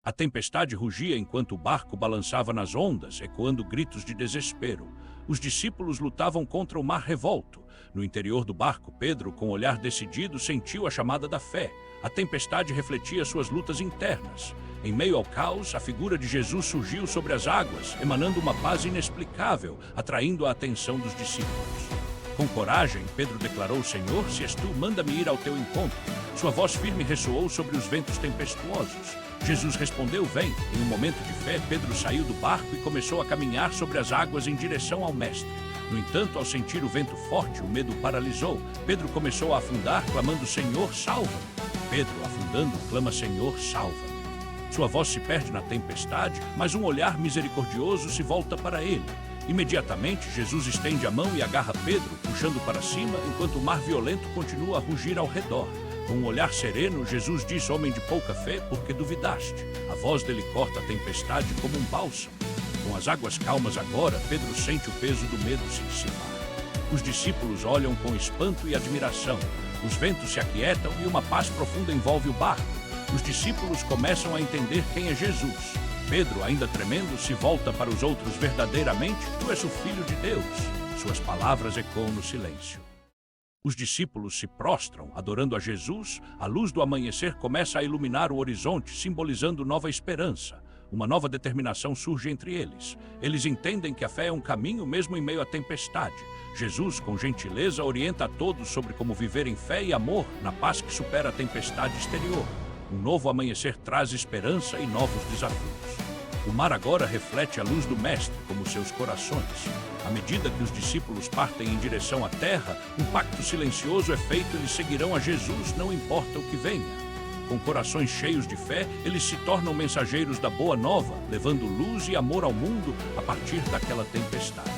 A tempestade rugia enquanto o barco balançava nas ondas, ecoando gritos de desespero. Os discípulos lutavam contra o mar revolto. No interior do barco, Pedro, com olhar decidido, sentiu a chamada da fé. A tempestade refletia suas lutas internas. Em meio ao caos, a figura de Jesus surgiu sobre as águas, emanando uma paz inexplicável, atraindo a atenção dos discípulos. Com coragem, Pedro declarou: Senhor, se és tu, manda-me ir ao teu encontro. Sua voz firme ressoou sobre os ventos tempestuosos. Jesus respondeu: vem. Em um momento de fé, Pedro saiu do barco e começou a caminhar sobre as águas em direção ao Mestre. No entanto, ao sentir o vento forte, o medo o paralisou. Pedro começou a afundar, clamando: Senhor, salva-me. Pedro, afundando, clama: Senhor, salva-me. Sua voz se perde na tempestade, mas um olhar misericordioso se volta para ele. Imediatamente, Jesus estende a mão e agarra Pedro, puxando para cima, enquanto o mar violento continua a rugir ao redor. Com um olhar sereno, Jesus diz: homem de pouca fé, por que duvidaste? A voz dele corta a tempestade como um bálsamo. Com as águas calmas agora, Pedro sente o peso do medo se dissipar. Os discípulos olham com espanto e admiração. Os ventos se aquietam e uma paz profunda envolve o barco. Os discípulos começam a entender quem é Jesus. Pedro, ainda tremendo, se volta para os outros: verdadeiramente, tu és o Filho de Deus. Suas palavras ecoam no silêncio. Os discípulos se prostram, adorando a Jesus. A luz do amanhecer começa a iluminar o horizonte, simbolizando nova esperança. Uma nova determinação surge entre eles. Eles entendem que a fé é um caminho mesmo em meio à tempestade. Jesus, com gentileza, orienta a todos sobre como viver em fé e amor, na paz que supera a tempestade exterior. Um novo amanhecer traz esperança e novos desafios. O mar agora reflete a luz do Mestre, como seus corações. À medida que os discípulos partem em direção à terra, um pacto silencioso é feito: eles seguirão a Jesus, não importa o que venha. Com corações cheios de fé, eles se tornam mensageiros da Boa Nova, levando luz e amor ao mundo a partir daquela tempestade.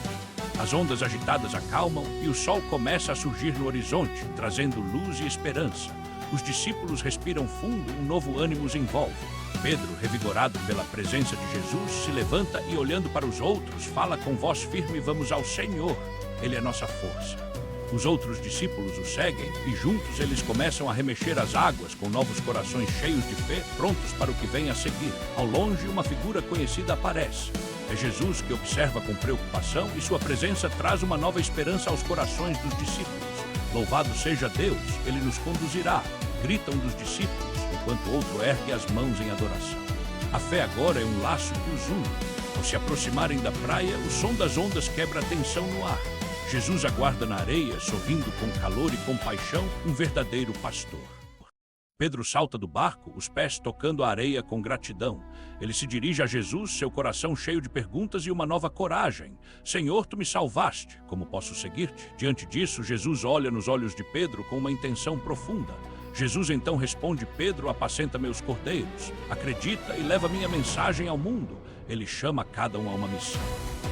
As ondas agitadas acalmam e o sol começa a surgir no horizonte, trazendo luz e esperança. Os discípulos respiram fundo, um novo ânimo os envolve. Pedro, revigorado pela presença de Jesus, se levanta e, olhando para os outros, fala com voz firme: vamos ao Senhor, Ele é nossa força. Os outros discípulos o seguem e juntos eles começam a remexer as águas com novos corações cheios de fé, prontos para o que vem a seguir. Ao longe, uma figura conhecida aparece. É Jesus, que observa com preocupação, e sua presença traz uma nova esperança aos corações dos discípulos. Louvado seja Deus, Ele nos conduzirá, gritam dos discípulos, enquanto outro ergue as mãos em adoração. A fé agora é um laço que os une. Ao se aproximarem da praia, o som das ondas quebra a tensão no ar. Jesus aguarda na areia, sorrindo com calor e compaixão, um verdadeiro pastor. Pedro salta do barco, os pés tocando a areia com gratidão. Ele se dirige a Jesus, seu coração cheio de perguntas e uma nova coragem. Senhor, tu me salvaste. Como posso seguir-te? Diante disso, Jesus olha nos olhos de Pedro com uma intenção profunda. Jesus então responde: Pedro, apacenta meus cordeiros. Acredita e leva minha mensagem ao mundo. Ele chama cada um a uma missão.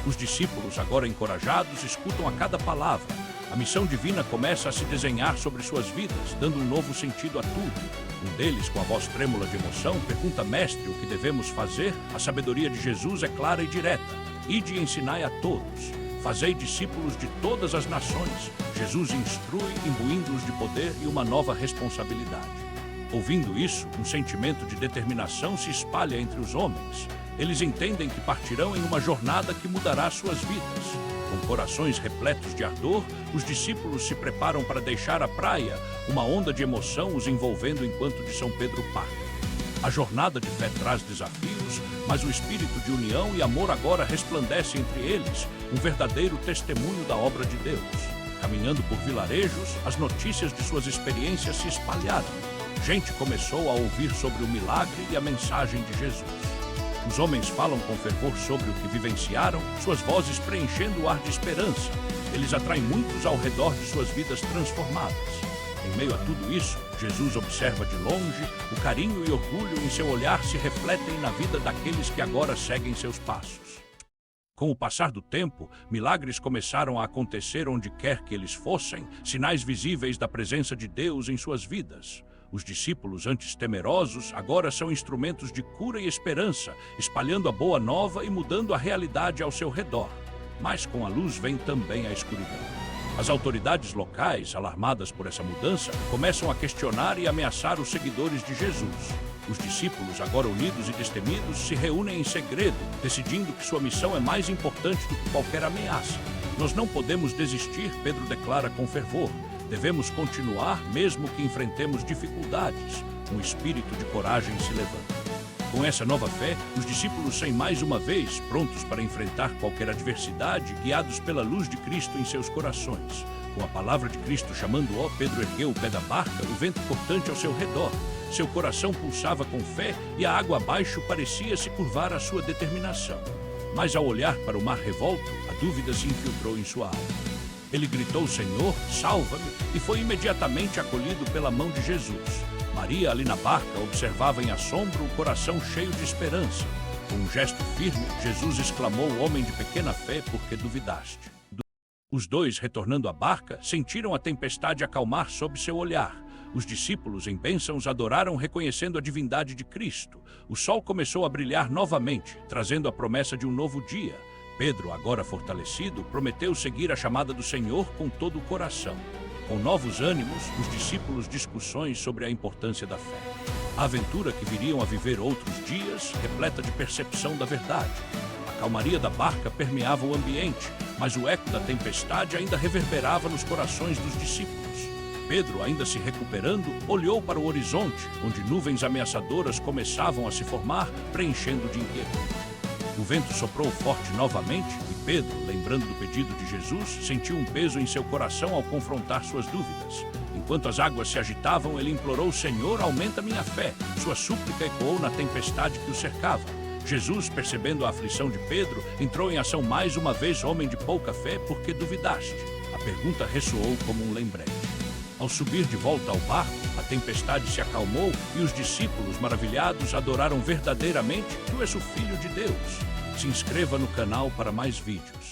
Os discípulos, agora encorajados, escutam a cada palavra. A missão divina começa a se desenhar sobre suas vidas, dando um novo sentido a tudo. Um deles, com a voz trêmula de emoção, pergunta: Mestre, o que devemos fazer? A sabedoria de Jesus é clara e direta. Ide e ensinai a todos. Fazei discípulos de todas as nações. Jesus instrui, imbuindo-os de poder e uma nova responsabilidade. Ouvindo isso, um sentimento de determinação se espalha entre os homens. Eles entendem que partirão em uma jornada que mudará suas vidas. Com corações repletos de ardor, os discípulos se preparam para deixar a praia, uma onda de emoção os envolvendo enquanto de São Pedro partem. A jornada de fé traz desafios, mas o espírito de união e amor agora resplandece entre eles, um verdadeiro testemunho da obra de Deus. Caminhando por vilarejos, as notícias de suas experiências se espalharam. Gente começou a ouvir sobre o milagre e a mensagem de Jesus. Os homens falam com fervor sobre o que vivenciaram, suas vozes preenchendo o ar de esperança. Eles atraem muitos ao redor de suas vidas transformadas. Em meio a tudo isso, Jesus observa de longe, o carinho e orgulho em seu olhar se refletem na vida daqueles que agora seguem seus passos. Com o passar do tempo, milagres começaram a acontecer onde quer que eles fossem, sinais visíveis da presença de Deus em suas vidas. Os discípulos, antes temerosos, agora são instrumentos de cura e esperança, espalhando a boa nova e mudando a realidade ao seu redor. Mas com a luz vem também a escuridão. As autoridades locais, alarmadas por essa mudança, começam a questionar e ameaçar os seguidores de Jesus. Os discípulos, agora unidos e destemidos, se reúnem em segredo, decidindo que sua missão é mais importante do que qualquer ameaça. Nós não podemos desistir, Pedro declara com fervor. Devemos continuar, mesmo que enfrentemos dificuldades. Um espírito de coragem se levanta. Com essa nova fé, os discípulos saem mais uma vez, prontos para enfrentar qualquer adversidade, guiados pela luz de Cristo em seus corações. Com a palavra de Cristo chamando-o, Pedro ergueu o pé da barca, o vento cortante ao seu redor. Seu coração pulsava com fé e a água abaixo parecia se curvar à sua determinação. Mas ao olhar para o mar revolto, a dúvida se infiltrou em sua alma. Ele gritou: Senhor, salva-me, e foi imediatamente acolhido pela mão de Jesus. Maria, ali na barca, observava em assombro, o coração cheio de esperança. Com um gesto firme, Jesus exclamou: Homem de pequena fé, por que duvidaste? Os dois, retornando à barca, sentiram a tempestade acalmar sob seu olhar. Os discípulos, em bênçãos, adoraram, reconhecendo a divindade de Cristo. O sol começou a brilhar novamente, trazendo a promessa de um novo dia. Pedro, agora fortalecido, prometeu seguir a chamada do Senhor com todo o coração. Com novos ânimos, os discípulos discussões sobre a importância da fé. A aventura que viriam a viver outros dias, repleta de percepção da verdade. A calmaria da barca permeava o ambiente, mas o eco da tempestade ainda reverberava nos corações dos discípulos. Pedro, ainda se recuperando, olhou para o horizonte, onde nuvens ameaçadoras começavam a se formar, preenchendo de inquietude. O vento soprou forte novamente e Pedro, lembrando do pedido de Jesus, sentiu um peso em seu coração ao confrontar suas dúvidas. Enquanto as águas se agitavam, ele implorou: Senhor, aumenta minha fé. Sua súplica ecoou na tempestade que o cercava. Jesus, percebendo a aflição de Pedro, entrou em ação mais uma vez: Homem de pouca fé, por que duvidaste? A pergunta ressoou como um lembrete. Ao subir de volta ao barco, a tempestade se acalmou e os discípulos, maravilhados, adoraram verdadeiramente: Tu és o Filho de Deus. Se inscreva no canal para mais vídeos.